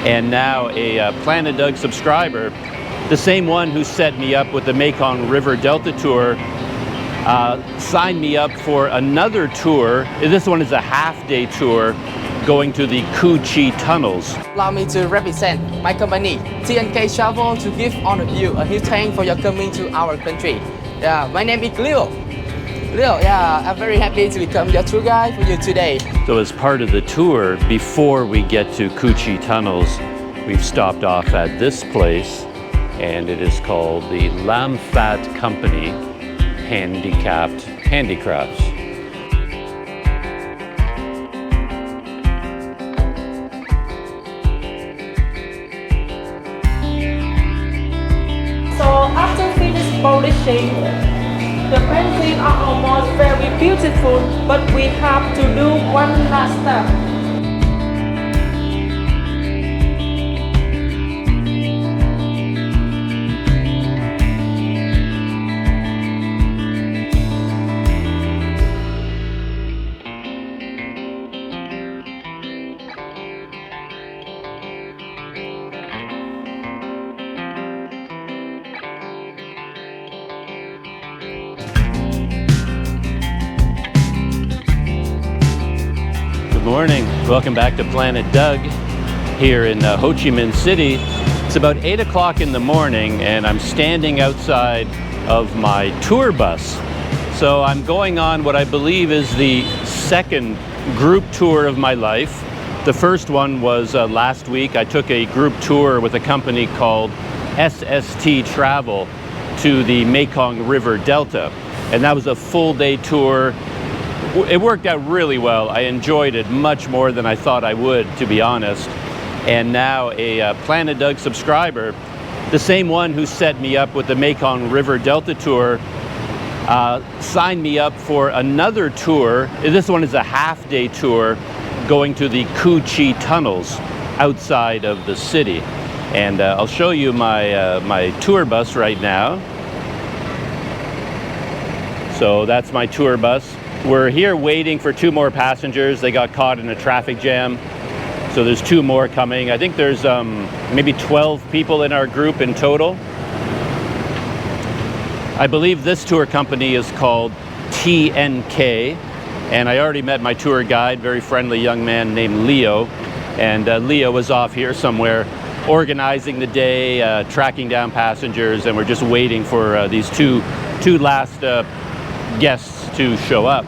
and now a Planet Doug subscriber, the same one who set me up with the Mekong River Delta tour, signed me up for another tour. This one is a half-day tour going to the Cu Chi tunnels. Allow me to represent my company, TNK Travel, to give all of you a huge thanks for your coming to our country. Yeah, my name is Leo. Yeah, I'm very happy to become your tour guide for you today. So as part of the tour, before we get to Cu Chi tunnels, we've stopped off at this place, and it is called the Lamphat Handicapped Handicrafts. So after finished polishing, the paintings are almost very beautiful, but we have to do one last step. Good morning. Welcome back to Planet Doug here in Ho Chi Minh City. It's about 8 o'clock in the morning and I'm standing outside of my tour bus. So I'm going on what I believe is the second group tour of my life. The first one was last week. I took a group tour with a company called SST Travel to the Mekong River Delta. And that was a full day tour. It worked out really well. I enjoyed it much more than I thought I would, to be honest. And now a Planet Doug subscriber, the same one who set me up with the Mekong River Delta tour, signed me up for another tour. This one is a half-day tour going to the Cu Chi tunnels outside of the city. And I'll show you my tour bus right now. So that's my tour bus. We're here waiting for 2 more passengers. They got caught in a traffic jam. So there's 2 more coming. I think there's maybe 12 people in our group in total. I believe this tour company is called TNK. And I already met my tour guide, very friendly young man named Leo. And Leo was off here somewhere organizing the day, tracking down passengers, and we're just waiting for these two last guests to show up.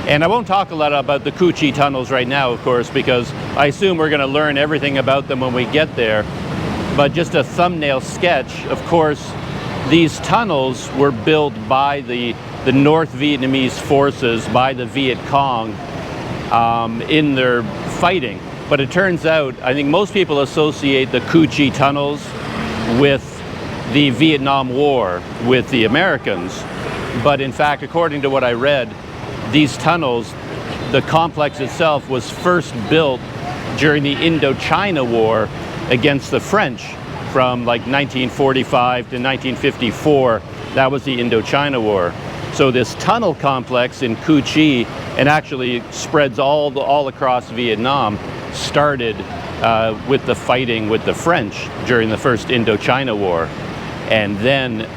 And I won't talk a lot about the Cu Chi tunnels right now, of course, because I assume we're going to learn everything about them when we get there. But just a thumbnail sketch, of course, these tunnels were built by the North Vietnamese forces, by the Viet Cong, in their fighting. But it turns out, I think most people associate the Cu Chi tunnels with the Vietnam War, with the Americans. But in fact, according to what I read, these tunnels, the complex itself was first built during the Indochina War against the French from like 1945 to 1954. That was the Indochina War. So this tunnel complex in Cu Chi, and actually spreads all across Vietnam, started with the fighting with the French during the first Indochina War. And then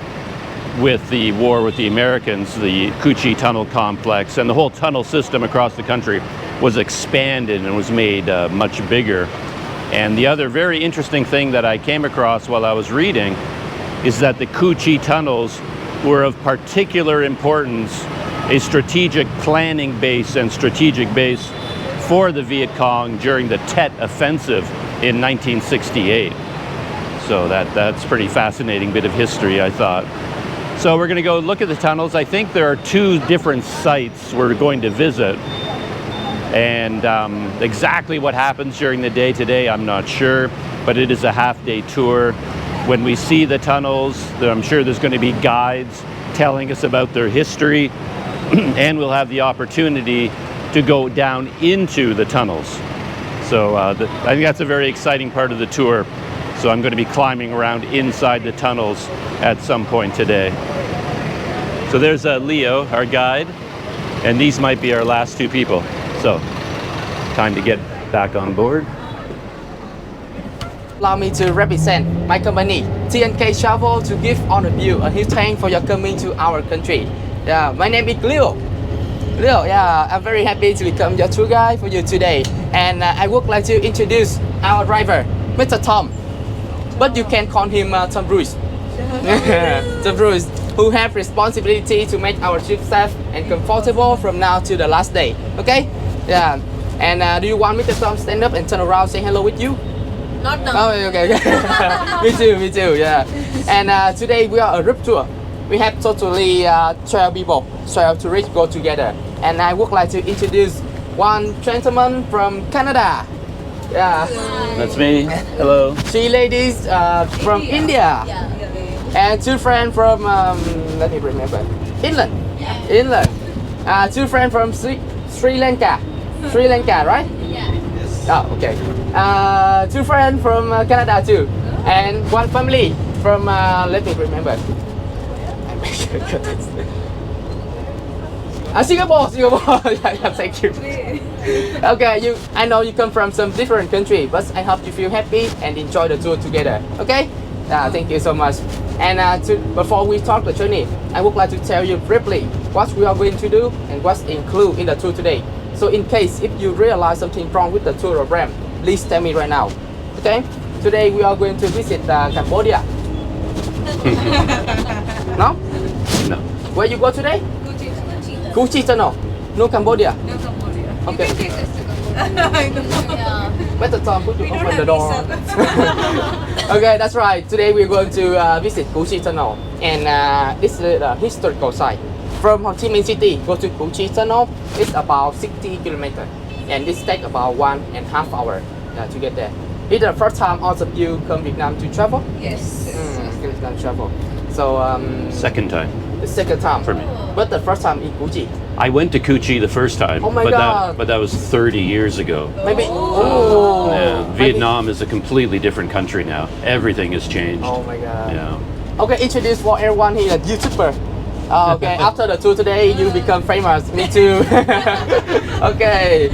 with the war with the Americans, the Cu Chi tunnel complex and the whole tunnel system across the country was expanded and was made much bigger. And the other very interesting thing that I came across while I was reading is that the Cu Chi tunnels were of particular importance, a strategic planning base and strategic base for the Viet Cong during the Tet Offensive in 1968. So that's pretty fascinating bit of history, I thought. So we're going to go look at the tunnels. I think there are 2 different sites we're going to visit. And exactly what happens during the day today, I'm not sure. But it is a half-day tour. When we see the tunnels, I'm sure there's going to be guides telling us about their history. And we'll have the opportunity to go down into the tunnels. So I think that's a very exciting part of the tour. So I'm going to be climbing around inside the tunnels at some point today. So there's Leo, our guide, and these might be our last 2 people. So time to get back on board. allow me to represent my company, TNK Travel, to give all of you a huge thanks for your coming to our country. Yeah, my name is Leo. Leo, yeah, I'm very happy to become your tour guide for you today. And I would like to introduce our driver, Mr. Tom. But you can call him Tom Bruce. Tom Bruce, who have responsibility to make our trip safe and comfortable from now to the last day. Okay? Yeah. And do you want Mr. Tom stand up and turn around, say hello with you? Not now. Oh, okay. Me too, yeah. And today we are a group tour. We have totally 12 people, 12 tourists go together. And I would like to introduce one gentleman from Canada. Yeah. That's me. Hello. 3 ladies from India. And 2 friends from, let me remember, England. England. 2 friends from Sri Lanka. Sri Lanka, right? Oh, okay. 2 friends from Canada too. And 1 family from, let me remember. Singapore. Yeah, thank you. Okay, I know you come from some different country, but I hope you feel happy and enjoy the tour together. Okay? Thank you so much. And before we start the journey, I would like to tell you briefly what we are going to do and what's included in the tour today. So in case if you realize something wrong with the tour program, please tell me right now. Okay? Today we are going to visit Cambodia. No? No. Where you go today? Gucci Tunnel. No Cambodia. No Cambodia. Okay. You can take us to Cambodia. I know. Better Tom, could you We don't open the have door? visa. Okay, that's right. Today we're going to visit Gucci Tunnel, and this is a historical site. From Ho Chi Minh City, go to Gucci Tunnel. It's about 60 kilometers, and this takes about 1.5 hours to get there. It's the first time all of you come Vietnam to travel. Yes. Vietnam travel. So Second time the second time for me. but the first time in Gucci. I went to Cucci the first time, Oh my but God. that was 30 years ago. Maybe. Oh. Yeah, Maybe- Vietnam is a completely different country now. Everything has changed. Oh my God. Yeah. Okay, introduce for everyone here, YouTuber. Okay, after the tour today, you become famous. Me too. Okay,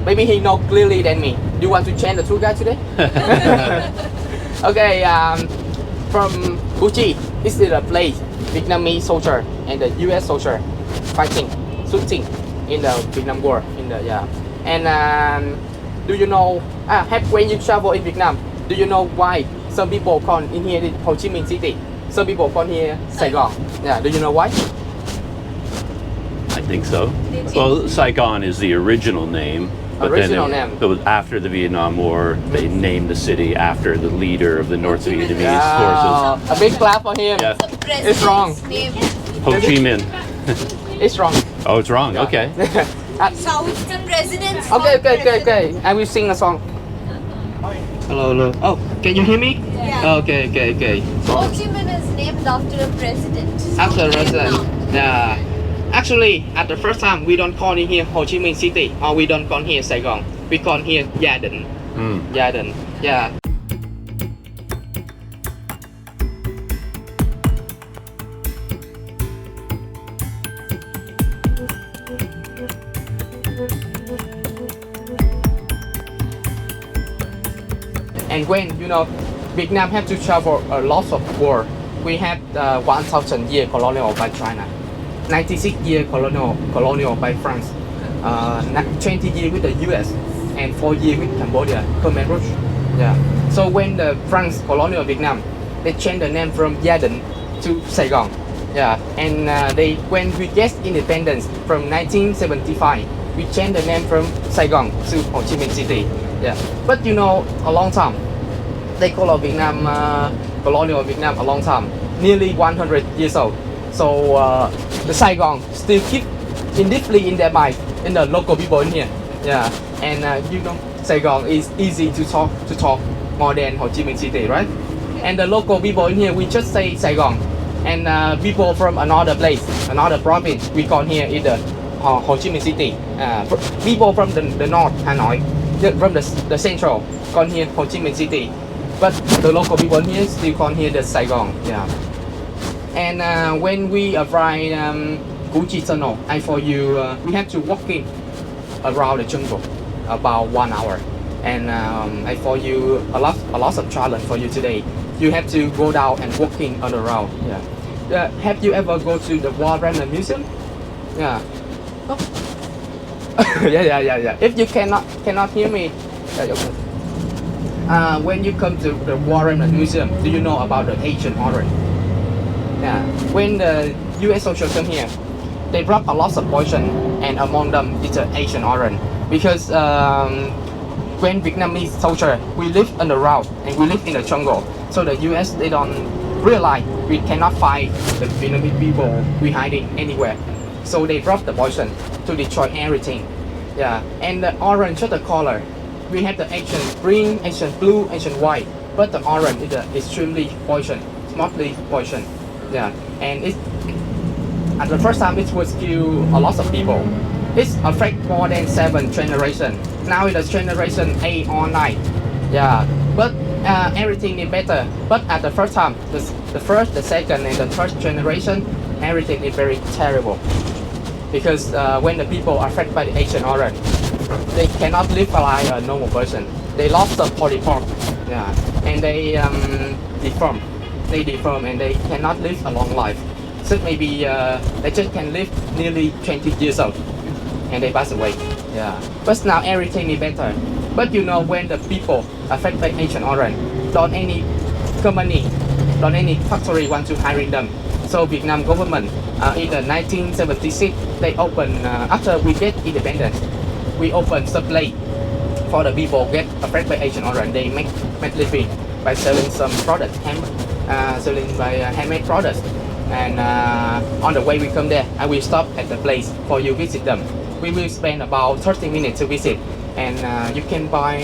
maybe he know clearly than me. Do you want to change the tour guide today? Okay, from Gucci, this is a place Vietnamese soldier and the US soldier fighting, shooting in the Vietnam War. And do you know? When you travel in Vietnam, do you know why some people call in here Ho Chi Minh City? Some people call here Saigon. Yeah, do you know why? I think so. Well, Saigon is the original name. But Original then name. it was after the Vietnam War, they named the city after the leader of the North Vietnamese forces. A big clap for him. Yeah. It's wrong. Name. Ho Chi Minh. It's wrong. Oh, it's wrong. Okay. Southern residents. Okay. I will sing a song. Hello. Oh, can you hear me? Yeah. Okay. Ho Chi Minh is named after a president. After resident. Vietnam. Yeah. Actually, at the first time, we don't call it here Ho Chi Minh City, or we don't call here Saigon. We call here Gia Đình. Gia Đình. Yeah. And when Vietnam have to travel a lot of war, we have 1,000 year colonial by China, 96 year colonial by France, 20 years with the US, and 4 years with Cambodia, Khmer Rouge. Yeah. So when the France colonial Vietnam, they changed the name from Gia Đình to Saigon. Yeah. And when we get independence from 1975, we changed the name from Saigon to Ho Chi Minh City. Yeah. But a long time, they call Vietnam colonial Vietnam a long time, nearly 100 years old. So the Saigon still keep deeply in their mind, in the local people in here. Yeah. And Saigon is easy to talk more than Ho Chi Minh City, right? And the local people in here, we just say Saigon. And people from another place, another province, we call here either Ho Chi Minh City. People from the north, Hanoi, from the central, call here Ho Chi Minh City. But the local people here still call here the Saigon. Yeah. And when we arrive Gucci Tunnel, we have to walk in around the jungle about 1 hour. and I for you a lot of challenge for you today. You have to go down and walking on around. Yeah. Have you ever go to the War Remnant Museum? Yeah. Oh. yeah. If you cannot hear me, okay. When you come to the War Remnant Museum, do you know about the Agent Orange? Yeah. When the U.S. soldiers come here, they drop a lot of poison, and among them is the Agent Orange. Because when Vietnamese soldier, we live underground and we live in the jungle, so the U.S. they don't realize we cannot find the Vietnamese people we hiding anywhere. So they drop the poison to destroy everything. Yeah. And the orange is the color. We have the Agent green, Agent blue, Agent white, but the orange is extremely poison, mostly poison. Yeah, and it at the first time it was kill a lot of people. It's affect more than 7 generations. Now it's generation 8 or 9. Yeah, but everything is better. But at the first time, the first, the second, and the third generation, everything is very terrible. Because when the people are affected by the Agent Orange, they cannot live like a normal person. They lost the body part, yeah, and they deform. They deform and they cannot live a long life. So maybe they just can live nearly 20 years old, and they pass away. Yeah, but now everything is better. But you know, when the people affected by Agent Orange, don't any company, don't any factory want to hire them. So Vietnam government in the 1976 they open after we get independence. We open supply for the people get affected by Agent Orange. They make living by selling some products, selling by handmade products. And on the way we come there, I will stop at the place for you visit them. We will spend about 30 minutes to visit, and you can buy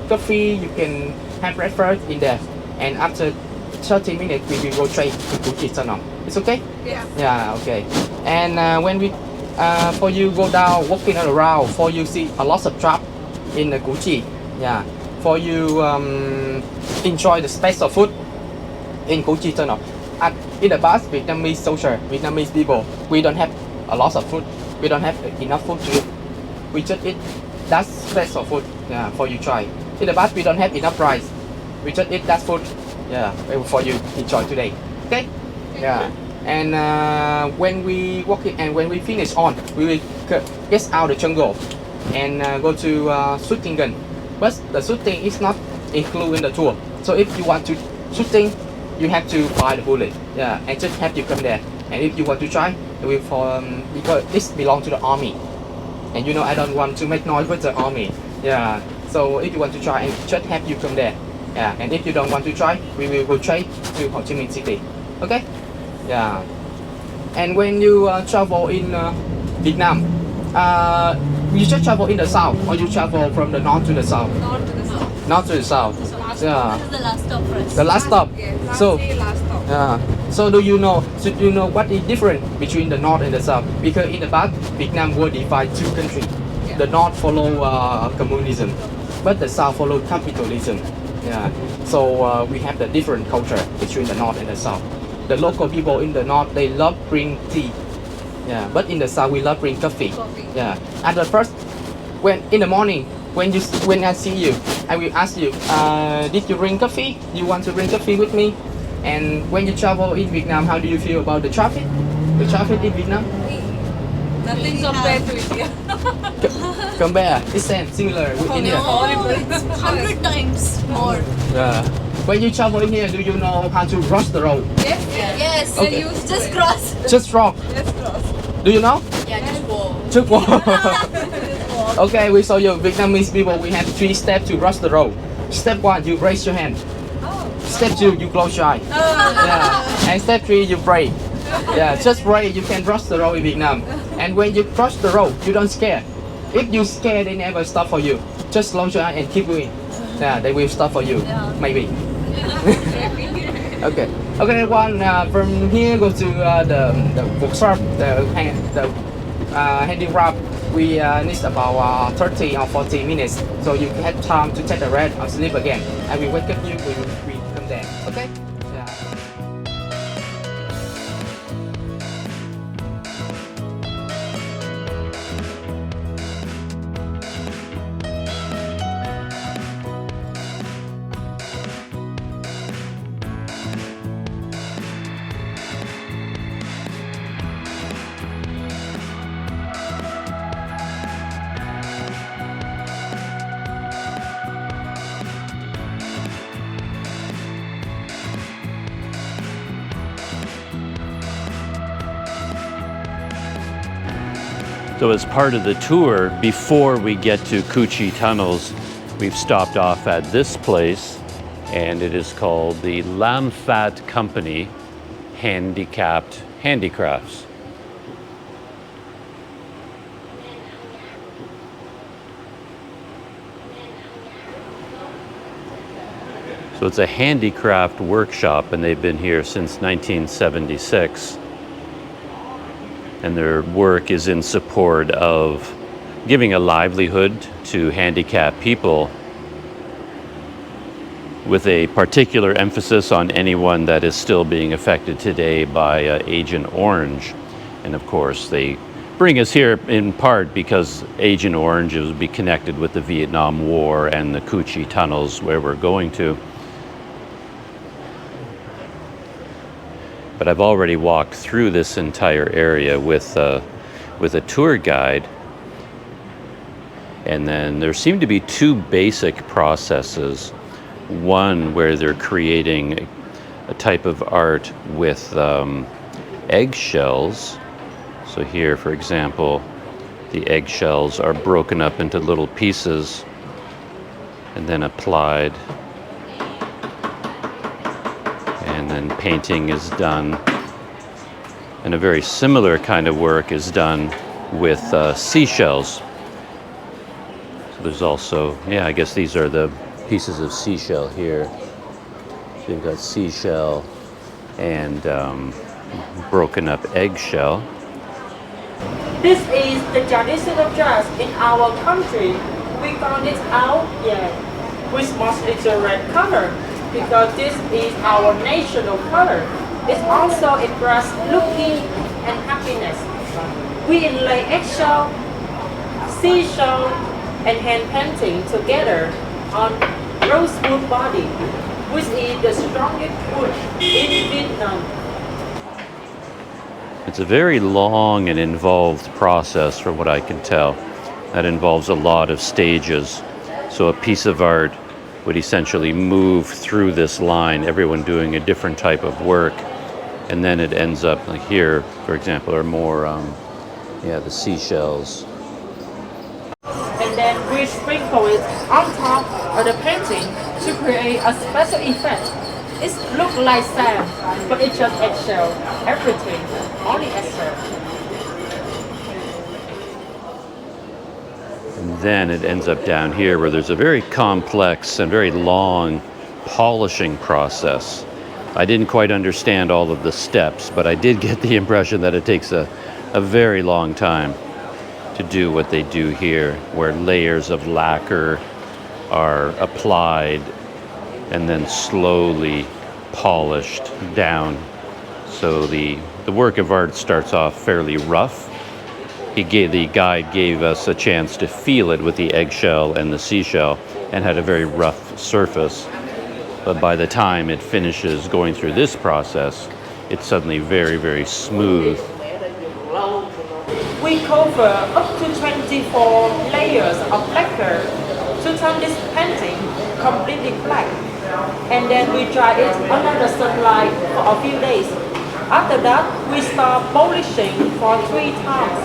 coffee, you can have breakfast in there. And after 30 minutes, we will go straight to Củ Chi Saigon. It's okay? Yeah. Yeah, okay. And when we for you go down walking around, for you see a lot of trap in the Củ Chi. Yeah, for you enjoy the special food in Củ Chi Saigon. In the past, Vietnamese soldier, Vietnamese people, we don't have a lot of food. We don't have enough food to eat. We just eat that special food. Yeah, for you try. In the past, we don't have enough rice. We just eat that food. Yeah, for you enjoy today. Okay? Yeah. And when we walk in and when we finish on, we will get out the jungle and go to shooting gun. But the shooting is not included in the tour. So if you want to shooting, you have to buy the bullet. Yeah, and just have you come there. And if you want to try, we because this belongs to the army. And you know I don't want to make noise with the army. Yeah. So if you want to try, and just have you come there. Yeah. And if you don't want to try, we will go straight to Ho Chi Minh City. Okay? Yeah. And when you travel in Vietnam, you just travel in the south, or you travel from the north to the south? North to the south. North to the south. Yeah. This is the last stop for us. The last stop. Yes, So, last stop. yeah. So do you know what is different between the north and the south? Because in the past, Vietnam was divided 2 countries. Yeah. The north follow communism, but the south follow capitalism. Yeah. So we have the different culture between the north and the south. The local people in the north, they love drink tea. Yeah. But in the south, we love drink coffee. Yeah. At the first, when in the morning, when I see you, I will ask you, did you drink coffee? You want to drink coffee with me? And when you travel in Vietnam, how do you feel about the traffic? The traffic in Vietnam? Nothing compared to India. Compare, it's similar with India. Oh, it's 100 times more. Yeah. When you travel in here, do you know how to cross the road? Yes, Yes, Okay. you just cross. Just walk. Yes, cross. Do you know? Yeah, just walk. Just walk. Okay, we show you Vietnamese people. We have 3 steps to cross the road. Step 1, you raise your hand. Step 2, you close your eye. Yeah. And step 3, you pray. Yeah, just pray. You can cross the road in Vietnam. And when you cross the road, you don't scare. If you scare, they never stop for you. Just close your eye and keep going. Yeah, they will stop for you. Yeah. Maybe. Okay. Okay, one from here go to the workshop, the handicraft. We need about 30 or 40 minutes, so you have time to take a rest or sleep again. I will wake up you when we come there. Okay? Yeah. So as part of the tour, before we get to Coochie Tunnels, we've stopped off at this place, and it is called the Lamphat Handicapped Handicrafts. So it's a handicraft workshop, and they've been here since 1976. And their work is in support of giving a livelihood to handicapped people, with a particular emphasis on anyone that is still being affected today by Agent Orange. And of course, they bring us here in part because Agent Orange will be connected with the Vietnam War and the Coochie Tunnels where we're going to. But I've already walked through this entire area with a tour guide. And then there seem to be two basic processes. One where they're creating a type of art with eggshells. So here, for example, the eggshells are broken up into little pieces and then applied. And then painting is done. And a very similar kind of work is done with seashells. So there's also, I guess these are the pieces of seashell here. So you've got seashell and broken up eggshell. This is the traditional dress in our country. We found it out, with mostly red color, because this is our national color. It's also express looking and happiness. We inlay eggshell, seashell, and hand painting together on rosewood body, which is the strongest wood in Vietnam. It's a very long and involved process from what I can tell. That involves a lot of stages. So a piece of art would essentially move through this line, everyone doing a different type of work. And then it ends up, like here, for example, are more, the seashells. And then we sprinkle it on top of the painting to create a special effect. It looks like sand, but it's just eggshell. Everything, only eggshell. And then it ends up down here where there's a very complex and very long polishing process. I didn't quite understand all of the steps, but I did get the impression that it takes a very long time to do what they do here, where layers of lacquer are applied and then slowly polished down. So the work of art starts off fairly rough. The guide gave us a chance to feel it with the eggshell and the seashell, and had a very rough surface. But by the time it finishes going through this process, it's suddenly very, very smooth. We cover up to 24 layers of lacquer to turn this painting completely black. And then we dry it under the sunlight for a few days. After that, we start polishing for 3 times.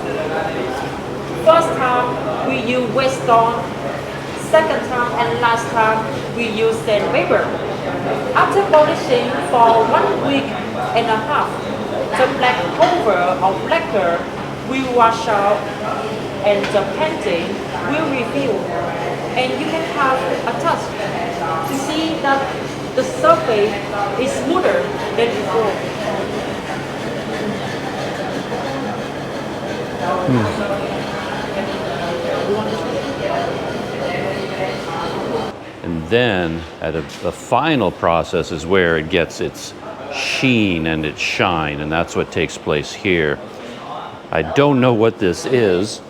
First time, we use wet stone. Second time and last time, we use sandpaper. After polishing for 1 week and a half, the black cover of lacquer will wash out and the painting will refill. And you can have a touch to see that the surface is smoother than before. And then at the final process is where it gets its sheen and its shine, and that's what takes place here. I don't know what this is,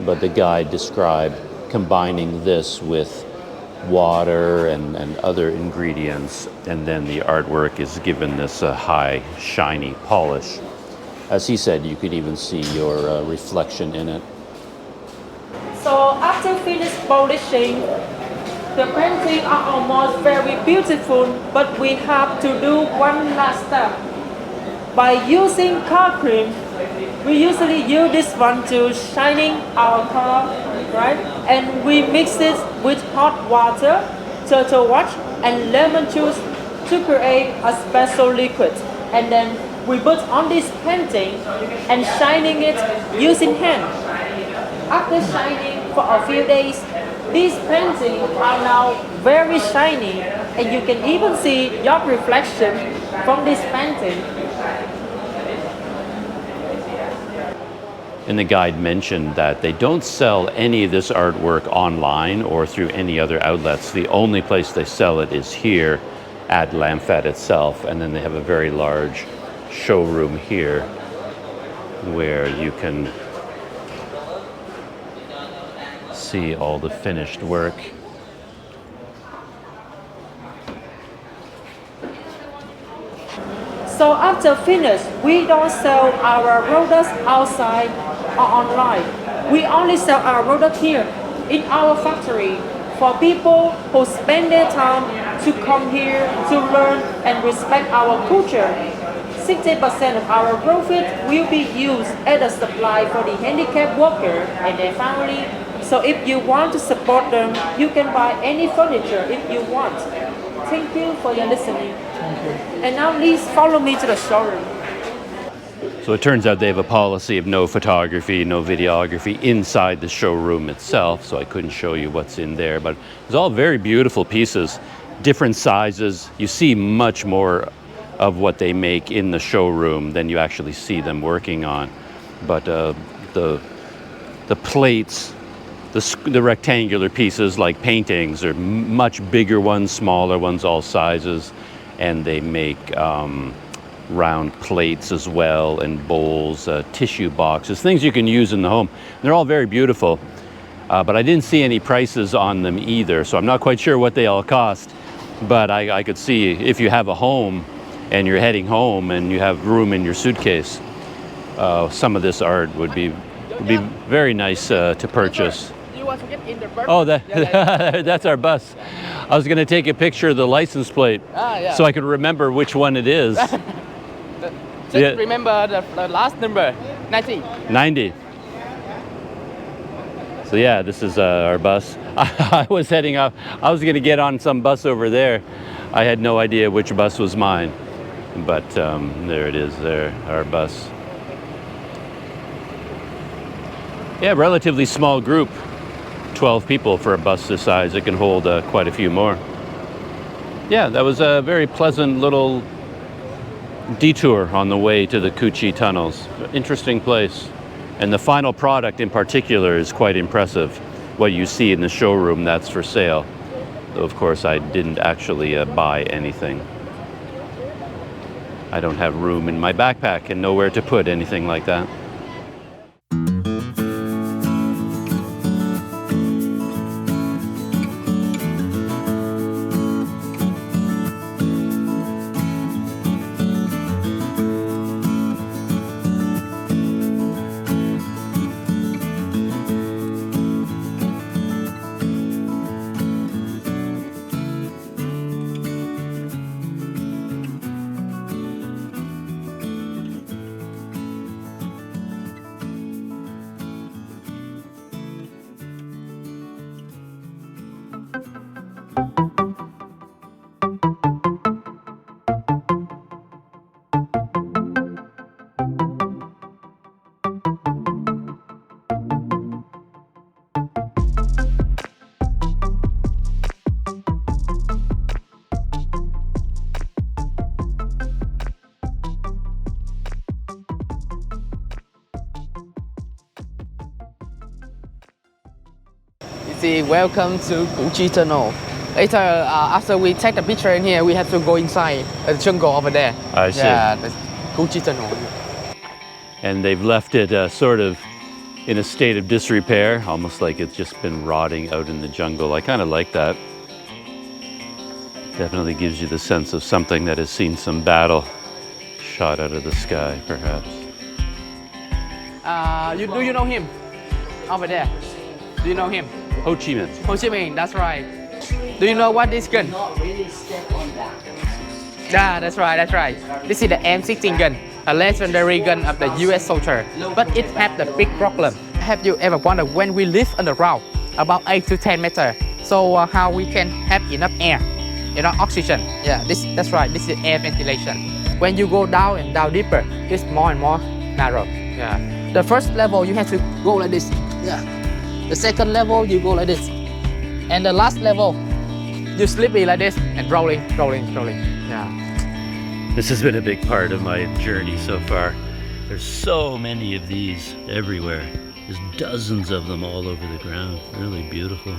but the guide described combining this with water and other ingredients, and then the artwork is given this high, shiny polish. As he said, you could even see your reflection in it. So after finished polishing, the paintings are almost very beautiful, but we have to do one last step. By using car cream, We usually use this one to shining our car, right? And we mix it with hot water, turtle wax, and lemon juice to create a special liquid. And then we put on this painting and shining it using hand. After shining for a few days, these paintings are now very shiny, and you can even see your reflection from this painting. And the guide mentioned that they don't sell any of this artwork online or through any other outlets. The only place they sell it is here at Lamphat itself, and then they have a very large showroom here where you can see all the finished work. So after finish, we don't sell our products outside or online. We only sell our product here in our factory for people who spend their time to come here to learn and respect our culture. 60% of our profit will be used as a supply for the handicapped worker and their family. So if you want to support them, you can buy any furniture if you want. Thank you for your listening. Thank you. And now please follow me to the showroom. So it turns out they have a policy of no photography, no videography inside the showroom itself, so I couldn't show you what's in there, but it's all very beautiful pieces, different sizes. You see much more of what they make in the showroom than you actually see them working on. But the plates, the rectangular pieces like paintings are much bigger ones, smaller ones, all sizes, and they make round plates as well, and bowls, tissue boxes, things you can use in the home. They're all very beautiful, but I didn't see any prices on them either, so I'm not quite sure what they all cost, but I could see if you have a home and you're heading home and you have room in your suitcase, some of this art would be very nice to purchase. You want to get in the bus? Oh, that's our bus. I was going to take a picture of the license plate so I could remember which one it is. Just remember the last number, 90. 90. So yeah, this is our bus. I was heading up. I was going to get on some bus over there. I had no idea which bus was mine. But there it is there, our bus. Yeah, relatively small group. 12 people for a bus this size. It can hold quite a few more. Yeah, that was a very pleasant little detour on the way to the Cucci tunnels. Interesting place. And the final product in particular is quite impressive. What you see in the showroom, that's for sale. Though of course I didn't actually buy anything. I don't have room in my backpack and nowhere to put anything like that. Welcome to Cucci Tunnel. Later, after we take the picture in here, we have to go inside the jungle over there. I see. Yeah, the Cucci Tunnel. And they've left it sort of in a state of disrepair, almost like it's just been rotting out in the jungle. I kind of like that. Definitely gives you the sense of something that has seen some battle shot out of the sky, perhaps. Do you know him? Over there. Do you know him? Ho Chi Minh. Ho Chi Minh, that's right. Do you know what this gun? Not really step on that. Yeah, that's right. This is the M16 gun. a legendary gun of the US soldier, but it had the big problem. Have you ever wondered when we live underground, about 8 to 10 meters, so how we can have enough air, oxygen? Yeah, that's right, this is air ventilation. When you go down and down deeper, it's more and more narrow. Yeah. The first level you have to go like this. Yeah. The second level you go like this, and the last level you slippery like this and rolling. Yeah. This has been a big part of my journey so far. There's so many of these everywhere. There's dozens of them all over the ground. Really beautiful.